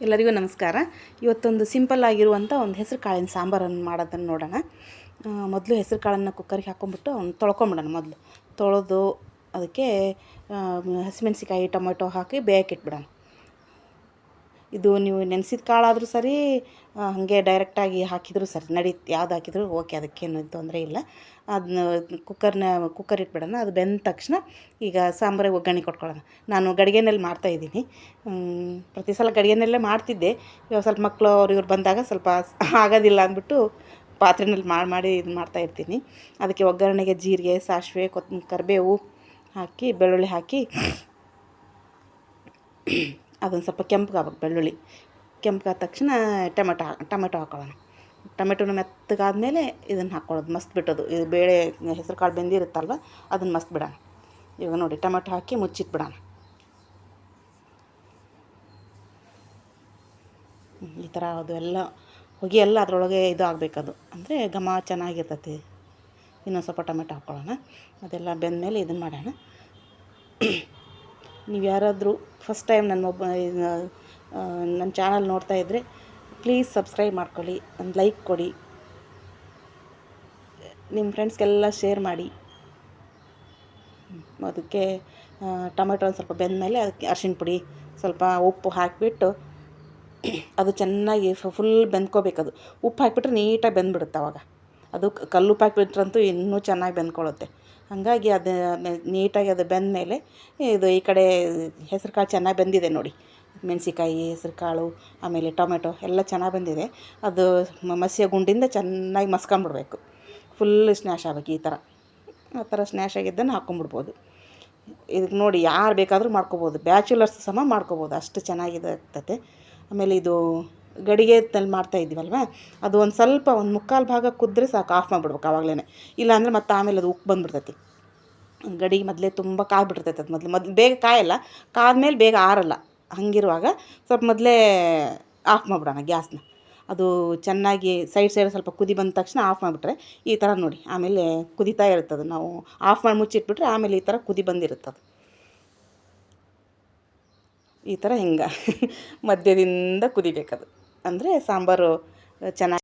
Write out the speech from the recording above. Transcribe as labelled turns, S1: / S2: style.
S1: ಎಲ್ಲರಿಗೂ ನಮಸ್ಕಾರ. ಇವತ್ತೊಂದು ಸಿಂಪಲ್ ಆಗಿರುವಂಥ ಒಂದು ಹೆಸರು ಕಾಳಿನ ಸಾಂಬಾರನ್ನು ಮಾಡೋದನ್ನು ನೋಡೋಣ. ಮೊದಲು ಹೆಸರು ಕಾಳನ್ನು ಕುಕ್ಕರಿಗೆ ಹಾಕ್ಕೊಂಬಿಟ್ಟು ತೊಳ್ಕೊಂಬಿಡೋಣ. ಮೊದಲು ತೊಳೆದು ಅದಕ್ಕೆ ಹಸಿಮೆಣ್ಸಿಕಾಯಿ ಟೊಮೆಟೊ ಹಾಕಿ ಬೇಯಕ್ಕಿಟ್ಬಿಡೋಣ. ಇದು ನೀವು ನೆನೆಸಿದ ಕಾಳಾದರೂ ಸರಿ, ಹಾಗೆ ಡೈರೆಕ್ಟಾಗಿ ಹಾಕಿದರೂ ಸರಿ ನಡೀತು. ಯಾವ್ದು ಹಾಕಿದರೂ ಓಕೆ, ಅದಕ್ಕೇನು ತೊಂದರೆ ಇಲ್ಲ. ಅದನ್ನ ಕುಕ್ಕರ್ ಇಟ್ಬಿಡೋಣ. ಅದು ಬೆಂದ ತಕ್ಷಣ ಈಗ ಸಾಂಬಾರಿಗೆ ಒಗ್ಗರಣೆ ಕೊಟ್ಕೊಳ್ಳೋಣ. ನಾನು ಗಡಿಗೆನಲ್ಲಿ ಮಾಡ್ತಾಯಿದ್ದೀನಿ. ಪ್ರತಿ ಸಲ ಗಡಿಗೆನಲ್ಲೇ ಮಾಡ್ತಿದ್ದೆ. ಇವಾಗ ಸ್ವಲ್ಪ ಮಕ್ಕಳು ಇವ್ರು ಬಂದಾಗ ಸ್ವಲ್ಪ ಆಗೋದಿಲ್ಲ ಅಂದ್ಬಿಟ್ಟು ಪಾತ್ರೆನಲ್ಲಿ ಮಾಡಿ ಇದು ಮಾಡ್ತಾಯಿರ್ತೀನಿ. ಅದಕ್ಕೆ ಒಗ್ಗರಣೆಗೆ ಜೀರಿಗೆ, ಸಾಸಿವೆ, ಕರಿಬೇವು ಹಾಕಿ, ಬೆಳ್ಳುಳ್ಳಿ ಹಾಕಿ ಅದೊಂದು ಸ್ವಲ್ಪ ಕೆಂಪಗಾಗಬೇಕು. ಬೆಳ್ಳುಳ್ಳಿ ಕೆಂಪಗಾದ ತಕ್ಷಣ ಟೊಮೆಟೊ ಹಾಕೊಳ್ಳೋಣ. ಟೊಮೆಟೊನ ಮೆತ್ತಗಾದ್ಮೇಲೆ ಇದನ್ನು ಹಾಕ್ಕೊಳ್ಳೋದು, ಮಸ್ತ್ ಬಿಟ್ಟೋದು. ಇದು ಬೇಳೆ ಹೆಸರು ಕಾಳು ಬೆಂದಿರುತ್ತಲ್ವ, ಅದನ್ನು ಮಸ್ತ್ ಬಿಡೋಣ. ಇವಾಗ ನೋಡಿ, ಟೊಮೆಟೊ ಹಾಕಿ ಮುಚ್ಚಿಟ್ಬಿಡೋಣ. ಈ ಥರ ಅದು ಎಲ್ಲ ಹೊಗೆ ಎಲ್ಲ ಅದರೊಳಗೆ ಇದು ಆಗಬೇಕದು, ಅಂದರೆ ಘಮ ಚೆನ್ನಾಗಿರ್ತೈತಿ. ಇನ್ನೊಂದು ಸ್ವಲ್ಪ ಟೊಮೆಟೊ ಹಾಕ್ಕೊಳ್ಳೋಣ. ಅದೆಲ್ಲ ಬೆಂದಮೇಲೆ ಇದನ್ನು ಮಾಡೋಣ. ನೀವು ಯಾರಾದರೂ ಫಸ್ಟ್ ಟೈಮ್ ನನ್ನ ಚಾನಲ್ ನೋಡ್ತಾ ಇದ್ದರೆ ಪ್ಲೀಸ್ ಸಬ್ಸ್ಕ್ರೈಬ್ ಮಾಡ್ಕೊಳ್ಳಿ, ಒಂದು ಲೈಕ್ ಕೊಡಿ, ನಿಮ್ಮ ಫ್ರೆಂಡ್ಸ್ಗೆಲ್ಲ ಶೇರ್ ಮಾಡಿ. ಅದಕ್ಕೆ ಟೊಮೆಟೊ ಒಂದು ಸ್ವಲ್ಪ ಬೆಂದಮೇಲೆ ಅದಕ್ಕೆ ಅರಿಶಿಣ ಪುಡಿ, ಸ್ವಲ್ಪ ಉಪ್ಪು ಹಾಕಿಬಿಟ್ಟು ಅದು ಚೆನ್ನಾಗಿ ಫುಲ್ ಬೆಂದ್ಕೋಬೇಕದು. ಉಪ್ಪು ಹಾಕಿಬಿಟ್ರೆ ನೀಟಾಗಿ ಬೆಂದ್ಬಿಡುತ್ತೆ. ಅವಾಗ ಅದು ಕಲ್ಲುಪ್ಪು ಹಾಕಿಬಿಟ್ರಂತೂ ಇನ್ನೂ ಚೆನ್ನಾಗಿ ಬೆಂದ್ಕೊಳ್ಳುತ್ತೆ. ಹಾಗಾಗಿ ಅದು ನೀಟಾಗಿ ಅದು ಬೆಂದಮೇಲೆ ಇದು ಈ ಕಡೆ ಹೆಸರು ಕಾಳು ಚೆನ್ನಾಗಿ ಬೆಂದಿದೆ ನೋಡಿ. ಮೆಣಸಿಕಾಯಿ, ಹೆಸರು ಕಾಳು, ಆಮೇಲೆ ಟೊಮೆಟೊ ಎಲ್ಲ ಚೆನ್ನಾಗಿ ಬೆಂದಿದೆ. ಅದು ಮಸಿಯ ಗುಂಡಿಂದ ಚೆನ್ನಾಗಿ ಮಸ್ಕೊಂಬಿಡ್ಬೇಕು. ಫುಲ್ ಸ್ನ್ಯಾಶ್ ಆಗಬೇಕು. ಆ ಥರ ಸ್ನ್ಯಾಶ್ ಆಗಿದ್ದನ್ನು ಹಾಕ್ಕೊಂಬಿಡ್ಬೋದು. ಇದಕ್ಕೆ ನೋಡಿ, ಯಾರು ಬೇಕಾದರೂ ಮಾಡ್ಕೊಬೋದು. ಬ್ಯಾಚುಲರ್ಸ್ ಸಮ ಮಾಡ್ಕೊಬೋದು, ಅಷ್ಟು ಚೆನ್ನಾಗಿದೆ ಆಗ್ತದೆ. ಆಮೇಲೆ ಇದು ಗಡಿಗೆದಲ್ಲಿ ಮಾಡ್ತಾಯಿದ್ದೀವಲ್ವ, ಅದು ಒಂದು ಸ್ವಲ್ಪ ಒಂದು ಮುಕ್ಕಾಲು ಭಾಗ ಕುದ್ರೆ ಸಾಕು, ಆಫ್ ಮಾಡಿಬಿಡ್ಬೇಕು ಆವಾಗಲೇ. ಇಲ್ಲಾಂದರೆ ಮತ್ತು ಆಮೇಲೆ ಅದು ಉಪ್ಪು ಬಂದುಬಿಡ್ತೈತಿ. ಗಡಿಗೆ ಮೊದಲೇ ತುಂಬ ಕಾಯ್ಬಿಡ್ತೈತೆ. ಅದು ಮೊದಲು ಬೇಗ ಕಾಯಲ್ಲ, ಕಾದ್ಮೇಲೆ ಬೇಗ ಆರಲ್ಲ. ಹಾಗಿರುವಾಗ ಸ್ವಲ್ಪ ಮೊದಲೇ ಆಫ್ ಮಾಡಿಬಿಡೋಣ ಗ್ಯಾಸ್ನ. ಅದು ಚೆನ್ನಾಗಿ ಸೈಡ್ ಸ್ವಲ್ಪ ಕುದಿ ಬಂದ ತಕ್ಷಣ ಆಫ್ ಮಾಡಿಬಿಟ್ರೆ ಈ ಥರ ನೋಡಿ, ಆಮೇಲೆ ಕುದಿತಾ ಇರ್ತದೆ. ನಾವು ಆಫ್ ಮಾಡಿ ಮುಚ್ಚಿಟ್ಬಿಟ್ರೆ ಆಮೇಲೆ ಈ ಥರ ಕುದಿ ಬಂದಿರುತ್ತದು. ಈ ಥರ ಹಿಂಗೆ ಮಧ್ಯದಿಂದ ಕುದಿಬೇಕದು, ಅಂದರೆ ಸಾಂಬಾರು ಚೆನ್ನಾಗಿ